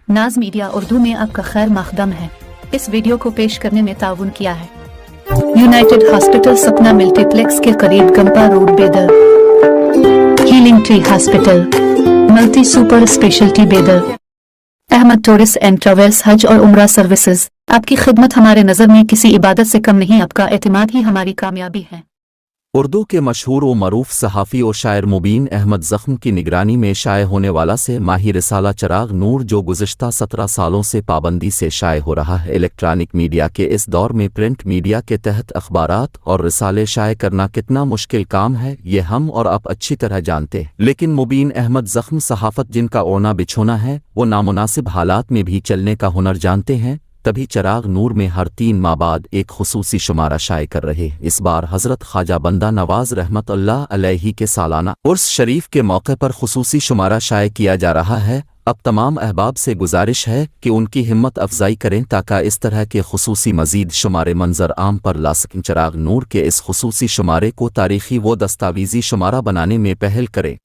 नाज मीडिया उर्दू में आपका खैर मकदम है। इस वीडियो को पेश करने में ताउन किया है यूनाइटेड हॉस्पिटल सपना मल्टीप्लेक्स के करीब गंपा रोड बेदर, healing tree hospital multi super speciality बेदर, अहमद टूरिस्ट एंड ट्रेवल्स हज और उम्रा सर्विसेज। आपकी खिदमत हमारे नज़र में किसी इबादत से कम नहीं, आपका एतमाद ही हमारी कामयाबी है। उर्दू के मशहूर व मरूफ सहाफ़ी और शायर मुबीन अहमद ज़ख्म की निगरानी में शाये होने वाला से माही रिसाला चिराग नूर, जो गुज़िश्ता 17 सालों से पाबंदी से शाये हो रहा है। इलेक्ट्रॉनिक मीडिया के इस दौर में प्रिंट मीडिया के तहत अखबारात और रिसाले शाये करना कितना मुश्किल काम है, ये हम और आप अच्छी तरह जानते हैं। लेकिन मुबीन अहमद ज़ख्म सहाफ़त जिनका ओढ़ना बिछोना है, वो नामुनासिब हालात में भी चलने का हुनर जानते हैं। तभी चिराग नूर में हर 3 माह बाद एक खुसूसी शुमारा शाये कर रहे। इस बार हज़रत ख्वाजा बंदा नवाज रहमतुल्लाह अलैहि के सालाना उर्स शरीफ के मौके पर खुसूसी शुमारा शाये किया जा रहा है। अब तमाम अहबाब से गुजारिश है कि उनकी हिम्मत अफजाई करें ताकि इस तरह के खुसूसी मज़ीद शुमारे मंजर आम पर ला सकें। चिराग नूर के इस खुसूसी शुमारे को तारीख़ी व दस्तावेज़ी शुमारा बनाने में पहल करें।